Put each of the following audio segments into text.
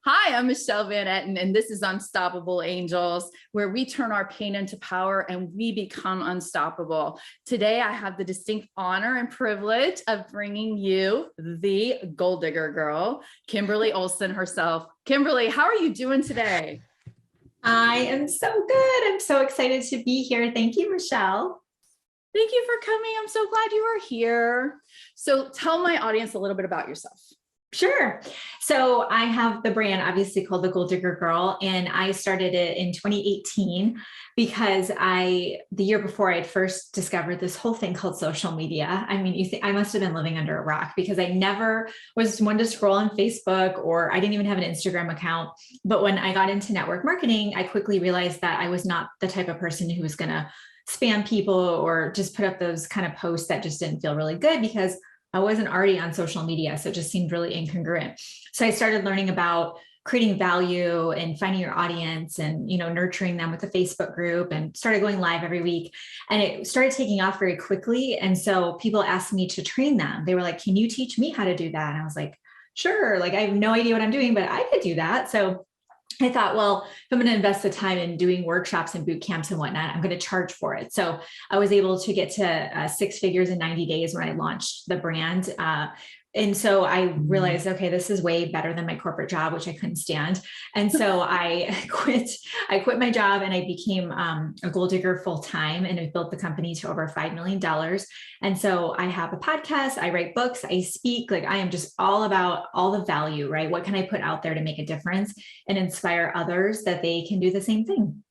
Hi, I'm Michelle Van Etten, and this is Unstoppable Angels, where we turn our pain into power and we become unstoppable. Today, I have the distinct honor and privilege of bringing you the gold digger girl, Kimberly Olson herself. Kimberly, how are you doing today? I am so good. I'm so excited to be here. Thank you, Michelle. Thank you for coming. I'm so glad you are here. So tell my audience a little bit about yourself. Sure. So I have the brand obviously called the Gold Digger Girl, and I started it in 2018 because the year before I'd first discovered this whole thing called social media. I mean, you think I must have been living under a rock because I never was one to scroll on Facebook, or I didn't even have an Instagram account. But when I got into network marketing, I quickly realized that I was not the type of person who was going to spam people or just put up those kind of posts that just didn't feel really good, because I wasn't already on social media. So it just seemed really incongruent. So I started learning about creating value and finding your audience and, nurturing them with a Facebook group, and started going live every week. And it started taking off very quickly. And so people asked me to train them. They were like, "Can you teach me how to do that?" And I was like, "Sure." Like, I have no idea what I'm doing, but I could do that. So I thought, well, if I'm going to invest the time in doing workshops and boot camps and whatnot, I'm going to charge for it. So I was able to get to 6 figures in 90 days when I launched the brand. And so I realized, okay, this is way better than my corporate job, which I couldn't stand. And so I quit my job and I became a gold digger full time, and I built the company to over $5 million. And so I have a podcast, I write books, I speak, like I am just all about all the value, right? What can I put out there to make a difference and inspire others that they can do the same thing?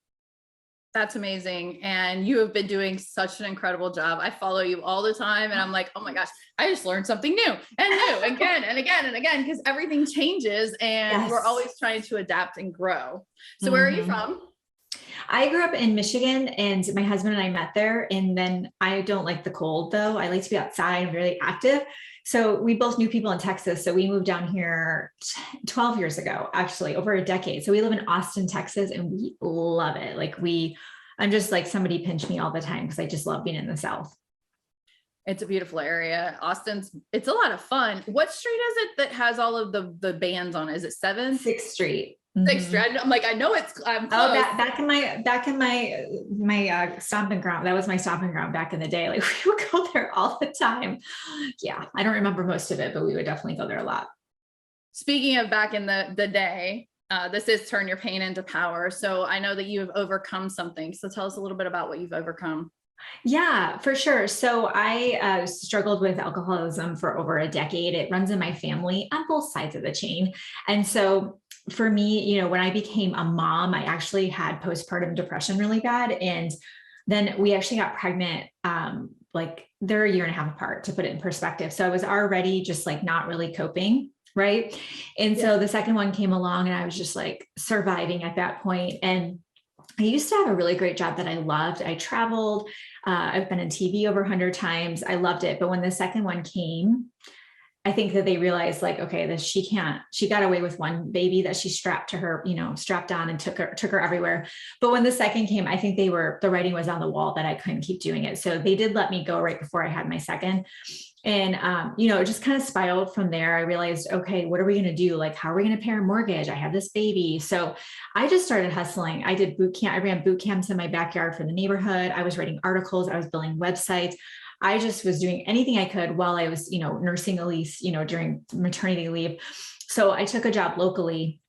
That's amazing. And you have been doing such an incredible job. I follow you all the time. And I'm like, oh my gosh, I just learned something new and new again and again and again, because everything changes and we're always trying to adapt and grow. So where are you from? I grew up in Michigan, and my husband and I met there. And then I don't like the cold though. I like to be outside. I'm really active. So we both knew people in Texas. So we moved down here 12 years ago, actually over a decade. So we live in Austin, Texas, and we love it. I'm just like, somebody pinch me all the time because I just love being in the South. It's a beautiful area. It's a lot of fun. What street is it that has all of the bands on it? Is it 7th? 6th Street. 6th Street. I'm like, I know it's, I'm close. Oh, back in my stomping ground. That was my stomping ground back in the day. Like, we would go there all the time. Yeah. I don't remember most of it, but we would definitely go there a lot. Speaking of back in the day, this is turn your pain into power. So I know that you have overcome something. So tell us a little bit about what you've overcome. Yeah, for sure. So I struggled with alcoholism for over a decade. It runs in my family on both sides of the chain. And so for me, when I became a mom, I actually had postpartum depression really bad. And then we actually got pregnant, like they're a year and a half apart, to put it in perspective. So I was already just like not really coping. Right. And so the second one came along, and I was just like surviving at that point. And I used to have a really great job that I loved. I traveled. I've been in TV over 100 times. I loved it. But when the second one came, I think that they realized, like, okay, she got away with one baby that she strapped to her, strapped on, and took her everywhere. But when the second came, I think the writing was on the wall that I couldn't keep doing it. So they did let me go right before I had my second. And, it just kind of spiraled from there. I realized, okay, what are we going to do? Like, how are we going to pay our mortgage? I have this baby. So I just started hustling. I did boot camp. I ran boot camps in my backyard for the neighborhood. I was writing articles. I was building websites. I just was doing anything I could while I was, nursing Elise, during maternity leave. So I took a job locally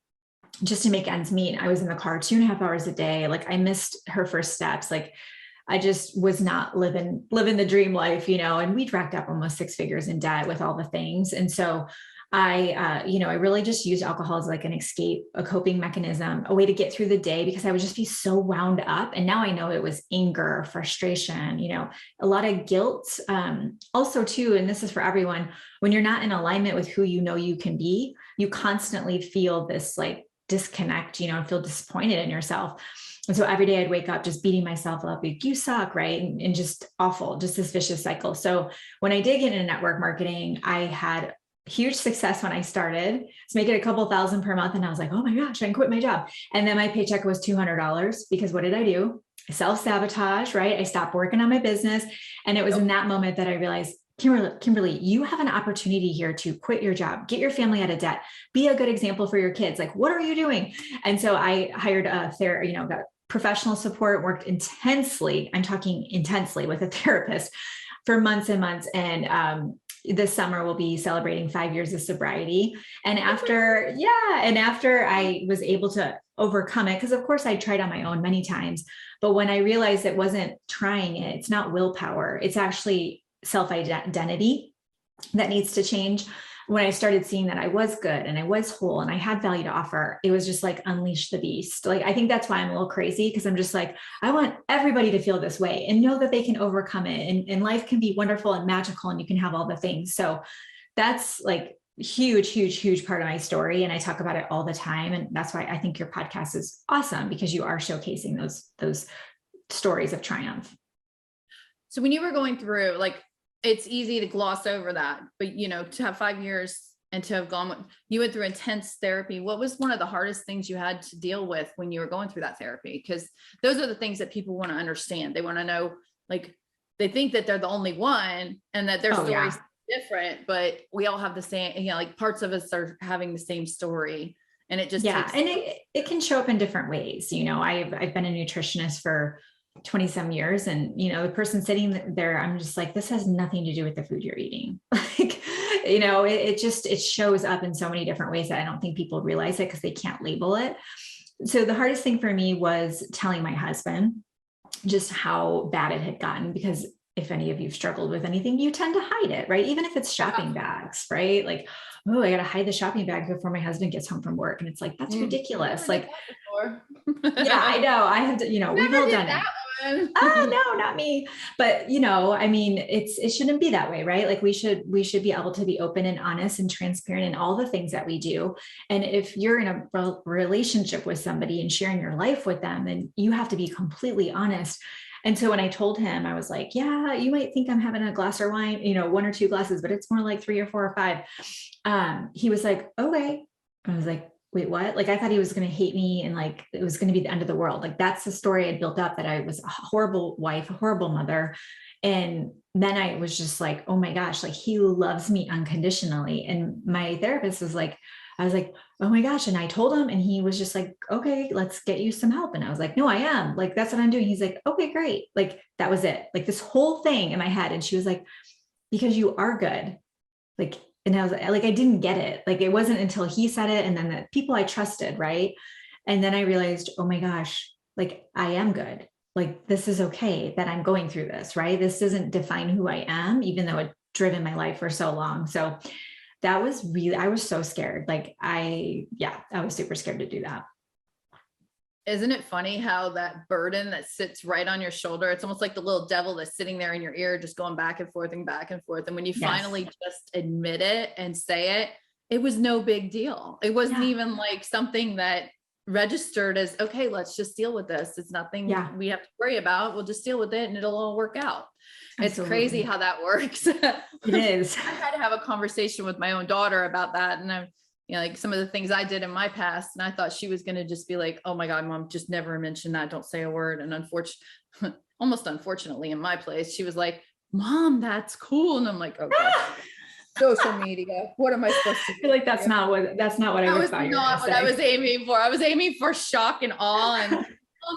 just to make ends meet. I was in the car 2.5 hours a day. Like, I missed her first steps. Like, I just was not living the dream life, and we'd racked up almost 6 figures in debt with all the things. And so I really just used alcohol as like an escape, a coping mechanism, a way to get through the day, because I would just be so wound up. And now I know it was anger, frustration, a lot of guilt. Also too, and this is for everyone, when you're not in alignment with who you can be, you constantly feel this like disconnect, and feel disappointed in yourself. And so every day I'd wake up just beating myself up, like, you suck, right? And just awful, just this vicious cycle. So when I did get into network marketing, I had huge success when I started. I was making a couple thousand per month. And I was like, oh my gosh, I can quit my job. And then my paycheck was $200 because what did I do? Self-sabotage, right? I stopped working on my business. And it was in that moment that I realized, Kimberly, you have an opportunity here to quit your job, get your family out of debt, be a good example for your kids. Like, what are you doing? And so I hired a therapist, got professional support, worked intensely. I'm talking intensely with a therapist for months and months. And this summer we'll be celebrating 5 years of sobriety. And after I was able to overcome it, because of course I tried on my own many times, but when I realized it wasn't trying it, it's not willpower, it's actually self-identity that needs to change. When I started seeing that I was good and I was whole and I had value to offer, it was just like unleash the beast. Like, I think that's why I'm a little crazy, because I'm just like, I want everybody to feel this way and know that they can overcome it, and life can be wonderful and magical and you can have all the things. So that's like huge part of my story. And I talk about it all the time. And that's why I think your podcast is awesome, because you are showcasing those stories of triumph. So when you were going through, like, it's easy to gloss over that, but to have 5 years and to have you went through intense therapy. What was one of the hardest things you had to deal with when you were going through that therapy? Because those are the things that people want to understand. They want to know, like, they think that they're the only one and that their story's different, but we all have the same, like parts of us are having the same story, and it just and it can show up in different ways. I've been a nutritionist for 20 some years, and the person sitting there, I'm just like, this has nothing to do with the food you're eating. Like, it shows up in so many different ways that I don't think people realize it because they can't label it. So the hardest thing for me was telling my husband just how bad it had gotten, because if any of you've struggled with anything, you tend to hide it, right? Even if it's shopping bags, right? Like, oh, I got to hide the shopping bag before my husband gets home from work. And it's like, that's ridiculous. Like, yeah, I know. I have to, we've all done it. Oh, no, not me. But, it shouldn't be that way, right? Like, we should be able to be open and honest and transparent in all the things that we do. And if you're in a relationship with somebody and sharing your life with them, then you have to be completely honest. And so when I told him, I was like, yeah, you might think I'm having a glass of wine, 1 or 2 glasses, but it's more like 3 or 4 or 5. He was like, okay. I was like, wait, what? Like, I thought he was going to hate me and like, it was going to be the end of the world. Like, that's the story I built up, that I was a horrible wife, a horrible mother. And then I was just like, oh my gosh, like, he loves me unconditionally. And my therapist was like, I was like, oh my gosh. And I told him, and he was just like, okay, let's get you some help. And I was like, no, I am, like, that's what I'm doing. He's like, okay, great. Like, that was it. Like, this whole thing in my head. And she was like, because you are good. Like, and I was like, I didn't get it. Like, it wasn't until he said it, and then the people I trusted, right? And then I realized, oh my gosh, like, I am good. Like, this is okay that I'm going through this, right? This doesn't define who I am, even though it driven my life for so long. So that was really, I was so scared. Like, I was super scared to do that. Isn't it funny how that burden that sits right on your shoulder, it's almost like the little devil that's sitting there in your ear, just going back and forth and back and forth. And when you finally just admit it and say it, it was no big deal. It wasn't even like something that registered as, okay, let's just deal with this. It's nothing we have to worry about. We'll just deal with it and it'll all work out. Absolutely. It's crazy how that works. It is. I had to have a conversation with my own daughter about that. And I'm, like some of the things I did in my past. And I thought she was going to just be like, oh my God, Mom, just never mention that. Don't say a word. And almost unfortunately in my place, she was like, Mom, that's cool. And I'm like, okay. Social media. What am I supposed to do? I feel like that's not what I was thought you were not what I was aiming for. I was aiming for shock and awe and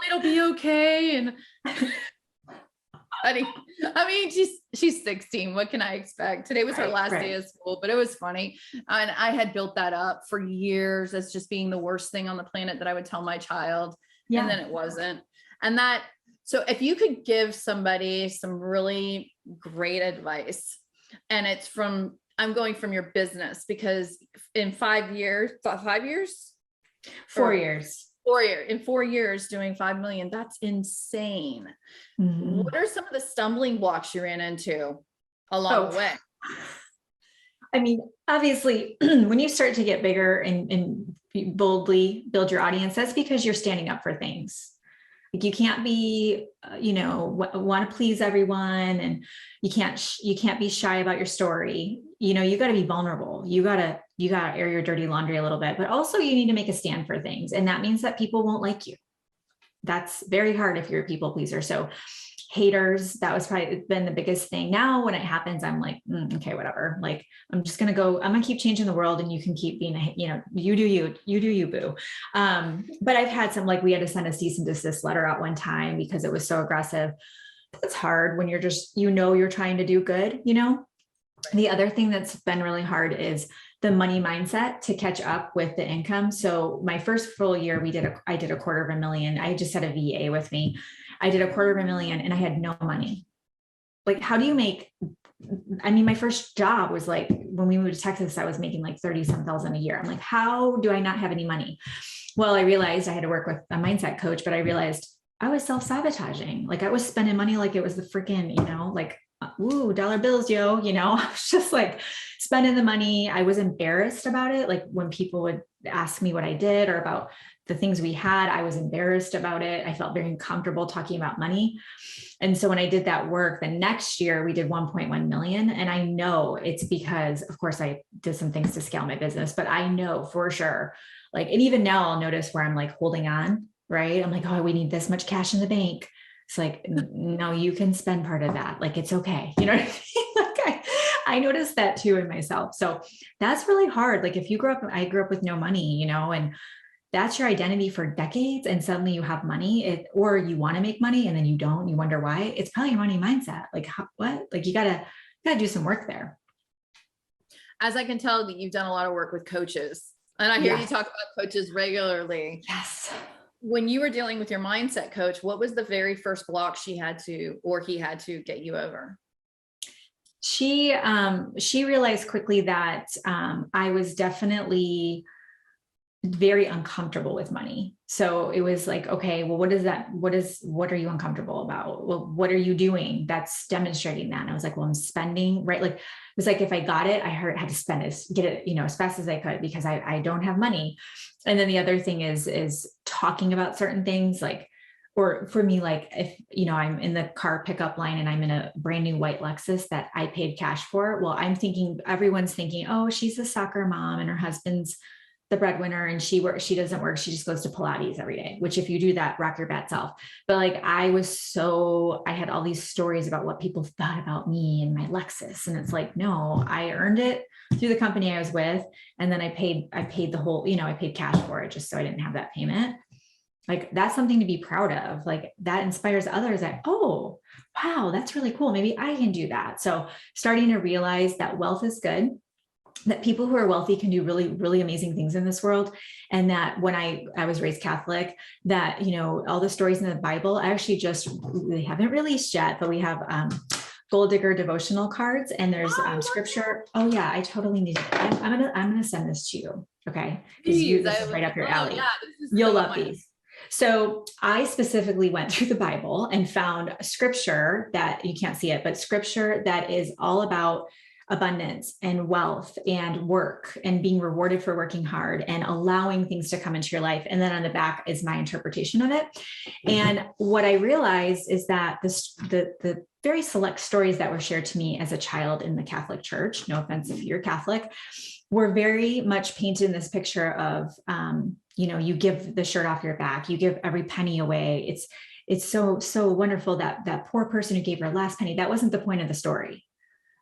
it'll be okay. And I mean, she's 16. What can I expect? Today was her last day of school, but it was funny. And I had built that up for years as just being the worst thing on the planet that I would tell my child. Yeah. And then it wasn't. And so if you could give somebody some really great advice, and it's I'm going from your business, because in 4 years, in 4 years doing 5 million, that's insane. Mm-hmm. What are some of the stumbling blocks you ran into along the way? I mean, obviously, when you start to get bigger and boldly build your audience, that's because you're standing up for things. Like you can't be, want to please everyone, and you can't be shy about your story. You got to be vulnerable. You got to air your dirty laundry a little bit, but also you need to make a stand for things. And that means that people won't like you. That's very hard if you're a people pleaser. So haters, that was probably been the biggest thing. Now when it happens, I'm like, okay, whatever. Like, I'm going to keep changing the world, and you can keep being you do you, boo. But I've had some, like, we had to send a cease and desist letter out one time because it was so aggressive. It's hard when you're just, you're trying to do good. The other thing that's been really hard is the money mindset to catch up with the income. So my first full year, I did $250,000. I just had a VA with me. I did $250,000 and I had no money. Like, how do you make, my first job was like, when we moved to Texas, I was making like 30-some thousand a year. I'm like, how do I not have any money? Well, I realized I had to work with a mindset coach, but I realized I was self-sabotaging. Like, I was spending money like it was the freaking, like, ooh, dollar bills, yo, I was just like spending the money. I was embarrassed about it. Like, when people would ask me what I did or about the things we had, I was embarrassed about it. I felt very uncomfortable talking about money. And so when I did that work, the next year we did 1.1 million. And I know it's because, of course, I did some things to scale my business, but I know for sure, like, and even now I'll notice where I'm like holding on, right? I'm like, oh, we need this much cash in the bank. It's like, no, you can spend part of that. Like, it's okay. You know what I mean? Like, I noticed that too in myself. So that's really hard. Like, if I grew up with no money, and that's your identity for decades, and suddenly you have money, or you want to make money and then you don't, you wonder why. It's probably your money mindset. Like, what? Like, you gotta do some work there. As I can tell that you've done a lot of work with coaches, and I hear you talk about coaches regularly. Yes. When you were dealing with your mindset coach, what was the very first block he had to get you over? She realized quickly that I was definitely very uncomfortable with money. So it was like, okay, well, what is that? What are you uncomfortable about? Well, what are you doing that's demonstrating that? And I was like, well, I'm spending, right? Like, it was like, if I got it, I had to spend it, get it, as fast as I could, because I don't have money. And then the other thing is talking about certain things, like, or for me, like, if, I'm in the car pickup line and I'm in a brand new white Lexus that I paid cash for. Well, everyone's thinking, oh, she's a soccer mom and her husband's the breadwinner and she doesn't work. She just goes to Pilates every day, which, if you do that, rock your bad self. But like, I had all these stories about what people thought about me and my Lexus. And it's like, no, I earned it through the company I was with. And then I paid the whole, I paid cash for it just so I didn't have that payment. Like, that's something to be proud of. Like, that inspires others that, oh, wow, that's really cool. Maybe I can do that. So starting to realize that wealth is good, that people who are wealthy can do really, really amazing things in this world. And that when I was raised Catholic, that, all the stories in the Bible, I actually they haven't released yet, but we have gold digger devotional cards, and there's scripture. Oh yeah, I totally need it. I'm going to send this to you. Okay. Because this is right up your alley. Yeah, you'll love these. So I specifically went through the Bible and found scripture that you can't see it, but scripture that is all about abundance and wealth and work and being rewarded for working hard and allowing things to come into your life. And then on the back is my interpretation of it. And what I realized is that the very select stories that were shared to me as a child in the Catholic Church, no offense if you're Catholic, were very much painted in this picture of, you give the shirt off your back, you give every penny away. It's so wonderful that poor person who gave her last penny, that wasn't the point of the story.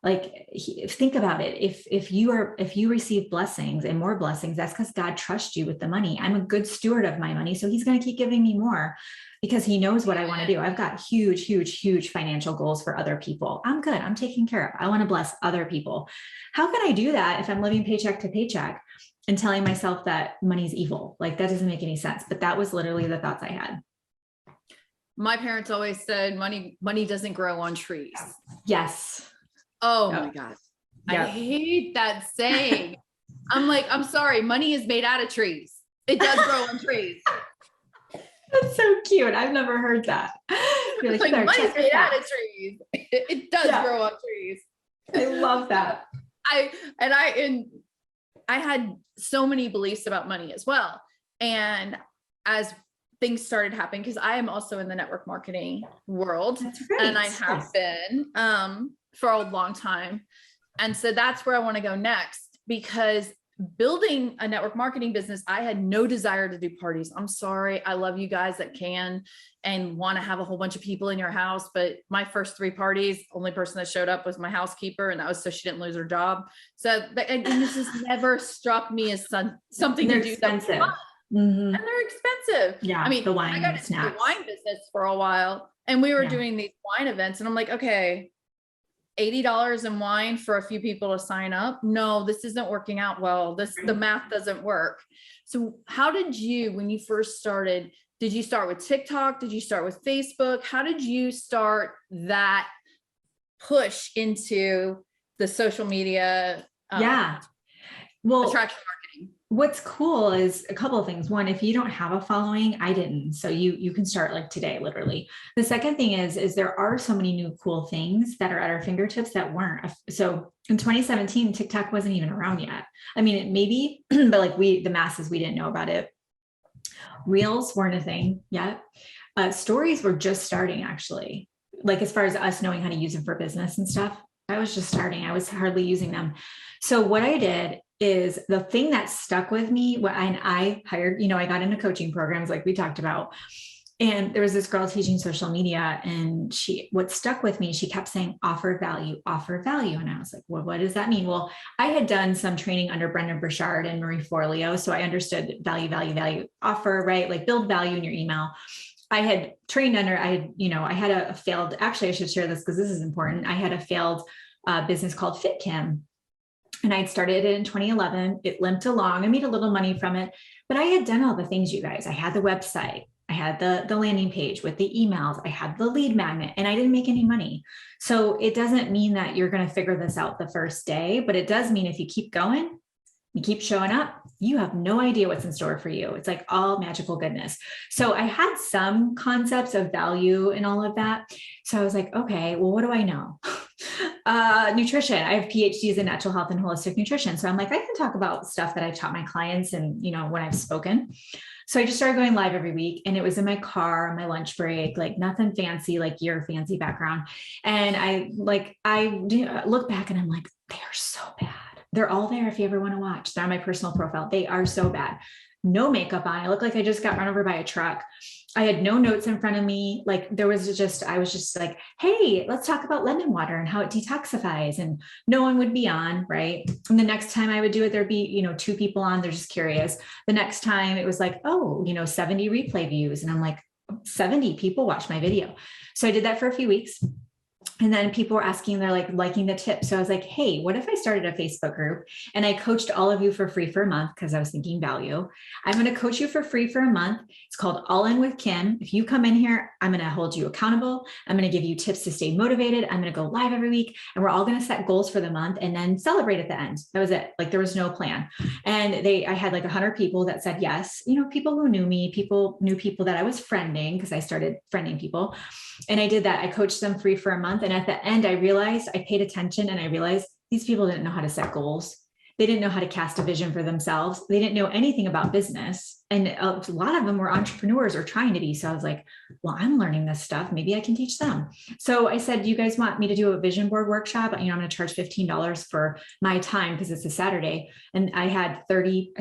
Like, think about it. If you receive blessings and more blessings, that's because God trusts you with the money. I'm a good steward of my money, so he's going to keep giving me more because he knows what I want to do. I've got huge, huge, huge financial goals for other people. I'm good. I'm taken care of. I want to bless other people. How can I do that if I'm living paycheck to paycheck and telling myself that money's evil? Like, that doesn't make any sense. But that was literally the thoughts I had. My parents always said money doesn't grow on trees. Yes. Oh my God. Yep. I hate that saying. I'm like, I'm sorry. Money is made out of trees. It does grow on trees. That's so cute. I've never heard that. Like, money is made out of trees. It does grow on trees. I love that. I had so many beliefs about money as well. And as things started happening, because I am also in the network marketing world. That's right. And I have been for a long time. And so that's where I want to go next, because building a network marketing business, I had no desire to do parties. I'm sorry. I love you guys that can and want to have a whole bunch of people in your house. But my first 3 parties, only person that showed up was my housekeeper. And that was so she didn't lose her job. So, and this has never struck me as something They're to do. expensive. And they're expensive. Yeah. I mean, the wine I got and into the snacks. wine business for a while, and we were doing these wine events, and I'm like, okay, $80 in wine for a few people to sign up. No, this isn't working out well. The math doesn't work. So how did you, when you first started, did you start with TikTok? Did you start with Facebook? How did you start that push into the social media? Well, attraction marketing. What's cool is a couple of things. One, if you don't have a following, I didn't. So you can start like today, literally. The second thing is there are so many new cool things that are at our fingertips that weren't. So in 2017, TikTok wasn't even around yet. I mean, it maybe, but like the masses, we didn't know about it. Reels weren't a thing yet. Stories were just starting, actually. Like as far as us knowing how to use them for business and stuff, I was just starting. I was hardly using them. So what I did is the thing that stuck with me when I hired, I got into coaching programs like we talked about. And there was this girl teaching social media, and what stuck with me, she kept saying, offer value, offer value. And I was like, well, what does that mean? Well, I had done some training under Brendan Burchard and Marie Forleo. So I understood value, offer, right? Like build value in your email. I had trained under, I had a failed, actually, I should share this because this is important. I had a failed business called FitKim. And I'd started it in 2011. It limped along. I made a little money from it, but I had done all the things, you guys. I had the website. I had the landing page with the emails. I had the lead magnet, and I didn't make any money. So it doesn't mean that you're going to figure this out the first day, but it does mean if you keep going, you keep showing up, you have no idea what's in store for you. It's like all magical goodness. So I had some concepts of value and all of that. So I was like, okay, well, what do I know? Nutrition. I have PhDs in natural health and holistic nutrition. So I'm like, I can talk about stuff that I taught my clients and, when I've spoken. So I just started going live every week, and it was in my car, my lunch break, like nothing fancy, like your fancy background. And I look back and I'm like, they are so bad. They're all there if you ever want to watch. They're on my personal profile. They are so bad. No makeup on. I look like I just got run over by a truck. I had no notes in front of me. Like I was just like, hey, let's talk about lemon water and how it detoxifies. And no one would be on, right? And the next time I would do it, there'd be, 2 people on. They're just curious. The next time it was like, 70 replay views. And I'm like, 70 people watched my video. So I did that for a few weeks. And then people were asking, they're like liking the tips. So I was like, hey, what if I started a Facebook group and I coached all of you for free for a month? Because I was thinking value. I'm going to coach you for free for a month. It's called All In with Kim. If you come in here, I'm going to hold you accountable. I'm going to give you tips to stay motivated. I'm going to go live every week, and we're all going to set goals for the month and then celebrate at the end. That was it. Like there was no plan. And I had like 100 people that said yes. People who knew me, knew people that I was friending, because I started friending people. And I did that. I coached them free for a month. And at the end, I paid attention, and I realized these people didn't know how to set goals. They didn't know how to cast a vision for themselves. They didn't know anything about business. And a lot of them were entrepreneurs or trying to be. So I was like, well, I'm learning this stuff. Maybe I can teach them. So I said, do you guys want me to do a vision board workshop? I'm going to charge $15 for my time because it's a Saturday. And I had 30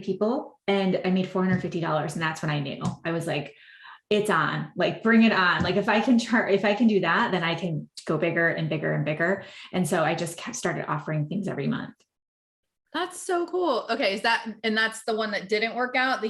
people, and I made $450. And that's when I knew. I was like, it's on, like, bring it on. Like if I can do that, then I can go bigger and bigger and bigger. And so I just started offering things every month. That's so cool. Okay. That's the one that didn't work out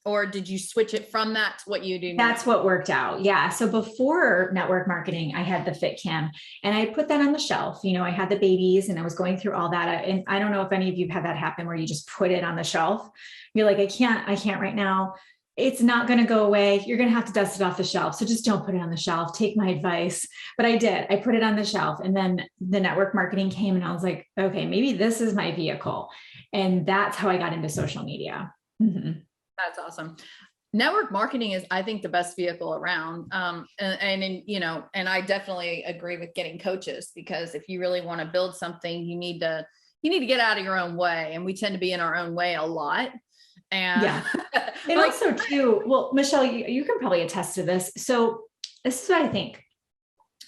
or did you switch it from that to what you do now? That's what worked out. Yeah. So before network marketing, I had the FitCam, and I put that on the shelf. I had the babies, and I was going through all that. And I don't know if any of you have had that happen where you just put it on the shelf. You're like, I can't right now. It's not going to go away. You're going to have to dust it off the shelf. So just don't put it on the shelf. Take my advice. But I did. I put it on the shelf, and then the network marketing came, and I was like, okay, maybe this is my vehicle. And that's how I got into social media. Mm-hmm. That's awesome. Network marketing is, I think, the best vehicle around. And I definitely agree with getting coaches, because if you really want to build something, you need to get out of your own way. And we tend to be in our own way a lot. And And also too, well, Michelle, you can probably attest to this. So this is what I think.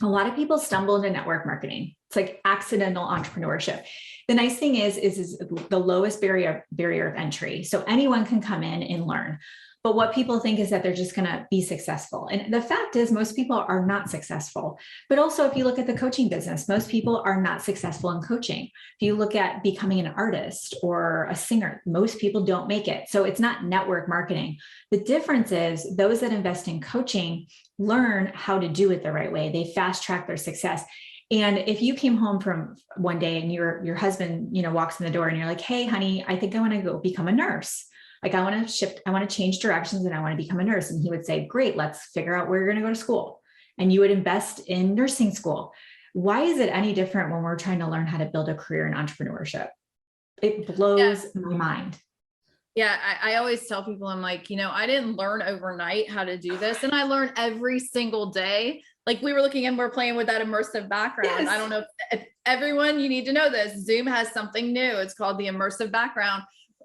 A lot of people stumble into network marketing. It's like accidental entrepreneurship. The nice thing is the lowest barrier of entry. So anyone can come in and learn. But what people think is that they're just going to be successful. And the fact is most people are not successful. But also if you look at the coaching business, most people are not successful in coaching. If you look at becoming an artist or a singer, most people don't make it. So it's not network marketing. The difference is those that invest in coaching learn how to do it the right way. They fast track their success. And if you came home from one day and your husband, walks in the door and you're like, hey, honey, I think I want to go become a nurse. Like I want to change directions and I want to become a nurse. And he would say, great, let's figure out where you're going to go to school. And you would invest in nursing school. Why is it any different when we're trying to learn how to build a career in entrepreneurship? It blows my mind. Yeah, I always tell people, I'm like, I didn't learn overnight how to do this. And I learn every single day. Like we're playing with that immersive background. Yes. I don't know if everyone, you need to know this. Zoom has something new. It's called the immersive background.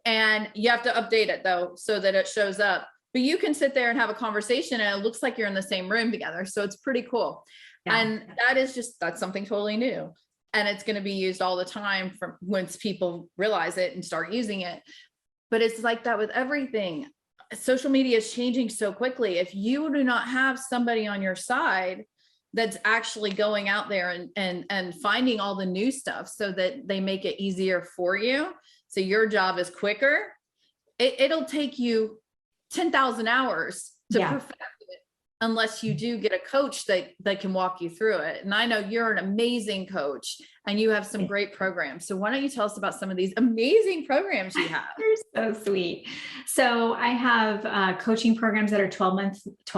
And you have to update it though, so that it shows up, but you can sit there and have a conversation and it looks like you're in the same room together. So it's pretty cool. Yeah. And that's something totally new. And it's going to be used all the time from once people realize it and start using it. But it's like that with everything. Social media is changing so quickly. If you do not have somebody on your side that's actually going out there and finding all the new stuff so that they make it easier for you, so your job is quicker, it'll take you 10,000 hours to perfect it, unless you do get a coach that can walk you through it. And I know you're an amazing coach and you have some great programs. So why don't you tell us about some of these amazing programs you have? You're so sweet. So I have coaching programs that are 12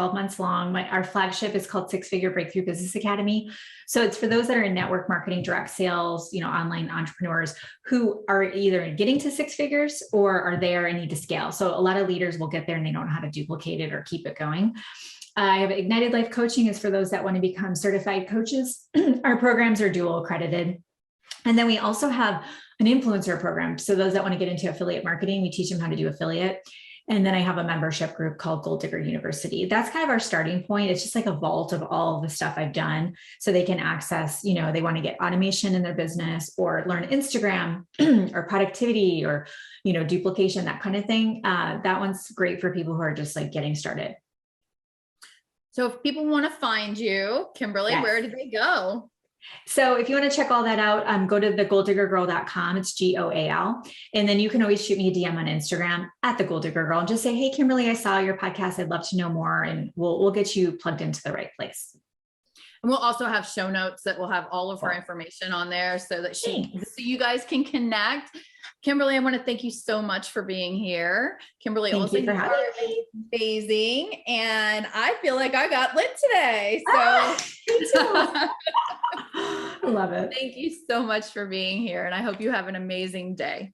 months long. Our flagship is called 6-Figure Breakthrough Business Academy. So it's for those that are in network marketing, direct sales, online entrepreneurs who are either getting to 6 figures or are there and need to scale. So a lot of leaders will get there and they don't know how to duplicate it or keep it going. I have Ignited Life Coaching is for those that want to become certified coaches. Our programs are dual accredited. And then we also have an influencer program. So those that want to get into affiliate marketing, we teach them how to do affiliate. And then I have a membership group called Gold Digger University. That's kind of our starting point. It's just like a vault of all of the stuff I've done. So they can access, they want to get automation in their business or learn Instagram or productivity or, duplication, that kind of thing. That one's great for people who are just like getting started. So if people want to find you, Kimberly, where do they go? So if you want to check all that out, go to thegoldiggergirl.com. It's GOAL. And then you can always shoot me a DM on Instagram at the Gold Digger Girl and just say, hey, Kimberly, I saw your podcast. I'd love to know more. And we'll get you plugged into the right place. And we'll also have show notes that will have all of her information on there so that so you guys can connect. Kimberly, I want to thank you so much for being here. Kimberly Olson, you are amazing. And I feel like I got lit today. So me too. I love it. Thank you so much for being here. And I hope you have an amazing day.